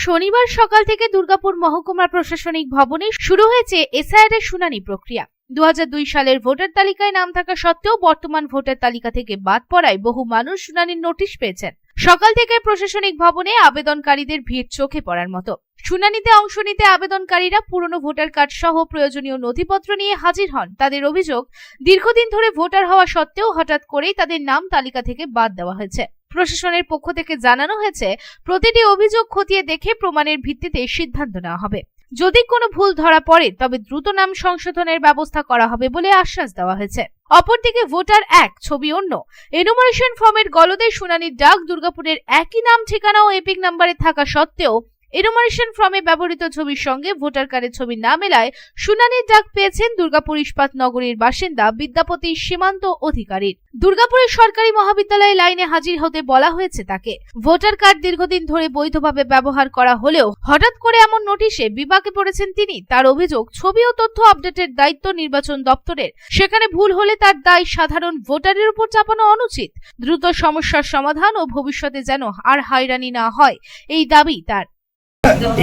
শনিবার সকাল থেকে দুর্গাপুর মহকুমা প্রশাসনিক ভবনে শুরু হয়েছে এসআইআর এর শুনানি প্রক্রিয়া। 2002 সালের ভোটার তালিকায় নাম থাকা সত্ত্বেও বর্তমান ভোটার তালিকা থেকে বাদ পড়ায় বহু মানুষ শুনানির নোটিশ পেয়েছেন। সকাল থেকে প্রশাসনিক ভবনে আবেদনকারীদের ভিড় চোখে পড়ার মতো। শুনানিতে অংশ নিতে আবেদনকারীরা পুরনো ভোটার কার্ড সহ প্রয়োজনীয় নথিপত্র নিয়ে হাজির হন। তাদের অভিযোগ, দীর্ঘদিন ধরে ভোটার হওয়া সত্ত্বেও হঠাৎ করেই তাদের নাম তালিকা থেকে বাদ দেওয়া হয়েছে। প্রশাসনের পক্ষ থেকে জানানো হয়েছে, প্রতিটি অভিযোগ খতিয়ে দেখে প্রমাণের ভিত্তিতে সিদ্ধান্ত নেওয়া হবে। যদি কোনো ভুল ধরা পড়ে তবে দ্রুত নাম সংশোধনের ব্যবস্থা করা হবে বলে আশ্বাস দেওয়া হয়েছে। অপরদিকে ভোটার এক ছবি অন্য এনুমারেশন ফর্মের গলদে শুনানির ডাক। দুর্গাপুরের একই নাম, ঠিকানা ও এপিক নাম্বারে থাকা সত্ত্বেও এনুমারেশন ফর্মে ব্যবহৃত ছবির সঙ্গে ভোটার কার্ডের ছবি না মেলায় শুনানির ডাক পেয়েছেন দুর্গাপুর ইস্পাত নগরীর বাসিন্দা বিদ্যাপতি সীমান্ত অধিকারীর। দুর্গাপুরের সরকারি মহাবিদ্যালয়ে লাইনে হাজির হতে বলা হয়েছে তাকে। ভোটার কার্ড দীর্ঘদিন ধরে বৈধভাবে ব্যবহার করা হলেও হঠাৎ করে এমন নোটিশে বিপাকে পড়েছেন তিনি। তার অভিযোগ, ছবি ও তথ্য আপডেটের দায়িত্ব নির্বাচন দপ্তরের। সেখানে ভুল হলে তার দায় সাধারণ ভোটারের উপর চাপানো অনুচিত। দ্রুত সমস্যার সমাধান ও ভবিষ্যতে যেন আর হয়রানি না হয়, এই দাবি তার।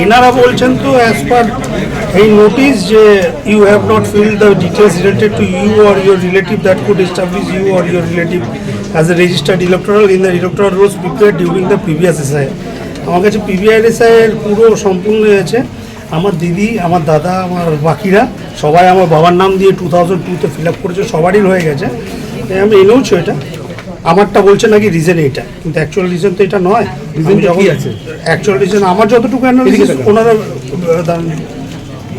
এনারা বলছেন তো অ্যাজ পার এই নোটিশ যে you have not fill the details related to you or your relative that could establish you or your relative as a registered electoral in the electoral rolls prepared during the previous SI. আমার কাছে PVR এসআইয়ের পুরো সম্পূর্ণ হয়েছে। আমার দিদি, আমার দাদা, আমার বাকিরা সবাই আমার বাবার নাম দিয়ে 2002-তে ফিল আপ করেছে, সবারই হয়ে গেছে। আমি এনেওছি এটা। আমারটা বলছে নাকি রিজন এইটা, কিন্তু অ্যাকচুয়াল রিজন তো এটা নয়। অ্যাকচুয়াল রিজন আমার যতটুকু অ্যানালিসিস ওনারা,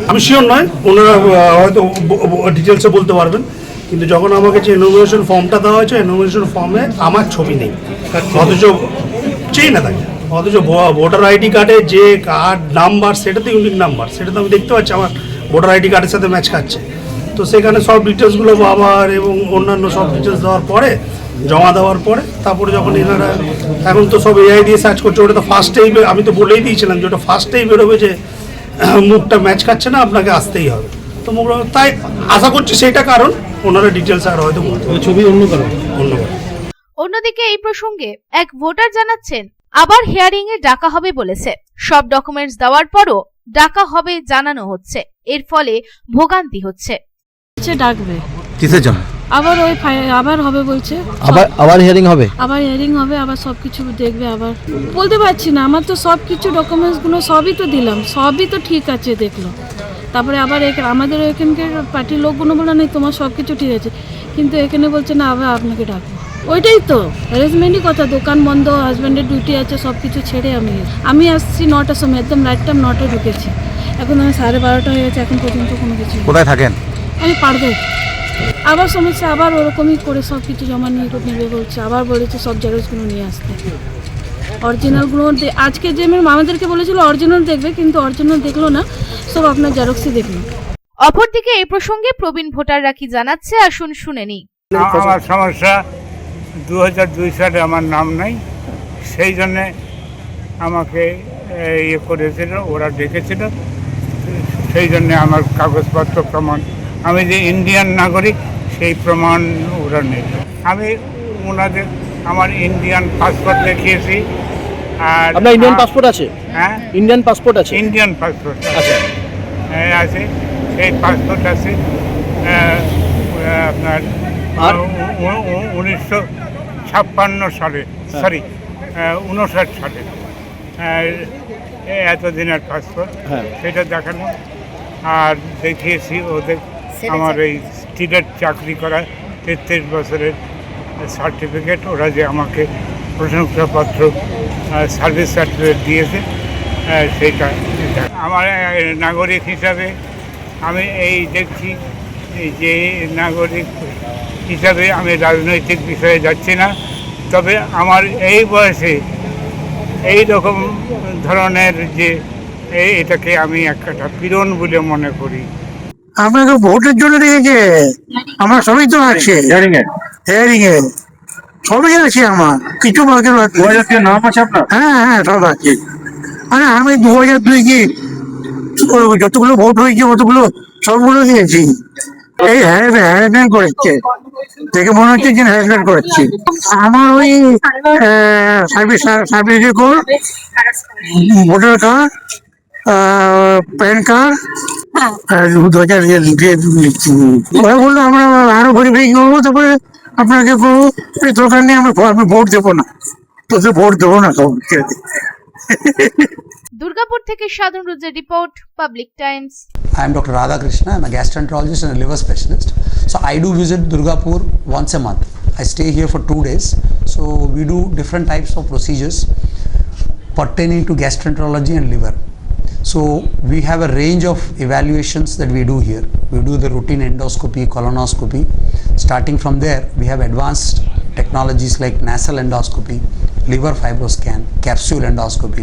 আমি শিওর নয়, ওনারা হয়তো ডিটেলসে বলতে পারবেন। কিন্তু যখন আমাকে যে এনুমারেশন ফর্মটা দেওয়া হয়েছে, এনুমারেশন ফর্মে আমার ছবি নেই, অথচ চেই না থাকে, অথচ ভোটার আইডি কার্ডে যে কার্ড নাম্বার সেটা তো ইউনিক নাম্বার, সেটা তো আমি দেখতে পাচ্ছি আমার ভোটার আইডি কার্ডের সাথে ম্যাচ খাচ্ছে। তো সেখানে সব ডিটেলসগুলো বাবার এবং অন্যান্য সব ডিটেলস দেওয়ার পরে, জমা দেওয়ার পরে, তারপরে যখন এনারা এখন তো সব এআই দিয়ে সার্চ করছে, ওটা তো ফার্স্টেই, আমি তো বলেই দিয়েছিলাম যে ওটা ফার্স্টেই বেরোবে যে মুখটা ম্যাচ খাচ্ছে না, আপনাকে আসতেই হবে। তো মুখ, তাই আশা করছি সেইটা কারণ, ওনারা ডিটেলস আর হয়তো ছবি অন্য কারণ। অন্যদিকে এই প্রসঙ্গে এক ভোটার জানাচ্ছেন, আবার হিয়ারিং এ ডাকা হবে বলেছে। সব ডকুমেন্টস দেওয়ার পরও ডাকা হবে জানানো হচ্ছে, এর ফলে ভোগান্তি হচ্ছে। ডাকবে কিসের জন্য? আবার হবে বলছে, আবার হিয়ারিং হবে, আবার সবকিছু দেখবে। আবার বলতে পারছি না, আমার তো সবকিছু ডকুমেন্টস গুলো সবই তো দিলাম, সবই তো ঠিক আছে দেখলো। তারপরে আবার আমাদের এখানকার পার্টির লোকগুলো বলে নেই তোমার সবকিছু ঠিক আছে, কিন্তু এখানে বলছে না আবার আপনাকে ডাকবো। ওইটাই তো অ্যারেঞ্জমেন্টই কথা, দোকান বন্ধ, হাজব্যান্ডের ডিউটি আছে, সব কিছু ছেড়ে আমি আসছি 9টার সময়, একদম রাইট টাইম 9টায় ঢুকেছি। এখন আমি 12:30 হয়ে গেছে, এখন পর্যন্ত কোনো কিছু। কোথায় থাকেন? আমি পারবো। আবার সমস্যা, আবার ওরকমই করে সব কিছু জমা নিয়ে নেবে বলছে। আবার বলেছে সব জেরক্সগুলো নিয়ে আসতে, অরিজিনালগুলো। আজকে যে আমাদেরকে বলেছিল অরিজিনাল দেখবে, কিন্তু অরিজিনাল দেখলো না, সব আপনার জেরক্সই দেখলো। অপরদিকে এই প্রসঙ্গে প্রবীণ ভোটাররা কি জানাচ্ছে, আসুন শুনে নিই। আমার সমস্যা, 2002 সালে আমার নাম নাই, সেই জন্যে আমাকে ইয়ে করেছিল, ওরা ডেকেছিল, সেই জন্যে আমার কাগজপত্র প্রমাণ, আমি যে ইন্ডিয়ান নাগরিক সেই প্রমাণ ওরা নেই। আমি ওনাদের আমার ইন্ডিয়ান পাসপোর্ট দেখিয়েছি। আর আপনার ইন্ডিয়ান পাসপোর্ট আছে? হ্যাঁ, ইন্ডিয়ান পাসপোর্ট আছে। ইন্ডিয়ান পাসপোর্ট আছে, আছে, সেই পাসপোর্ট আছে আপনার 1956 সালে, সরি 59 সালে, এতদিনের পাসপোর্ট, সেটা দেখানো। আর দেখিয়েছি ওদের আমার এই স্টিলের চাকরি করা 33 বছরের সার্টিফিকেট, ওরা যে আমাকে প্রশংসাপত্র সার্ভিস সার্টিফিকেট দিয়েছে, সেইটা আমার নাগরিক হিসাবে আমি এই দেখছি যে নাগরিক হিসাবে আমি রাজনৈতিক বিষয়ে যাচ্ছি না, তবে আমার এই বয়সে এই রকম ধরনের যে এটাকে আমি একটা পীড়ন বলে মনে করি। আপনাকে ভোটের জন্য রেখেছে, আমার সবই তো আছে, হিয়ারিং এ সবই আছে আমার, কিছু বাকি নাম আছে আপনার? হ্যাঁ সব আছে। আরে আমি 2002 কি যতগুলো ভোট হয়েছে অতগুলো সবগুলো দিয়েছি, এই হ্যারাসমেন্ট করেছে, দেখে মনে হচ্ছে যে হ্যারাসমেন্ট করেছি। আমার ওই service record, voter card, pan card, 2000 ওরা বললো আমরা আরো ভেরিফাই করবো, তারপরে আপনাকে করবো। এই দরকার নেই, আমি ভোট দেবো না, তোদের ভোট দেবো না। সব দুর্গাপুর থেকে সাধন রুজের report, Public Times. I am Dr. Radhakrishna. I am a gastroenterologist and a liver specialist. So I do visit Durgapur once a month. I stay here for 2 days. So we do different types of procedures pertaining to gastroenterology and liver. So we have a range of evaluations that we do here. We do the routine endoscopy, colonoscopy. Starting from there, we have advanced technologies like nasal endoscopy, liver fibroscan, capsule endoscopy.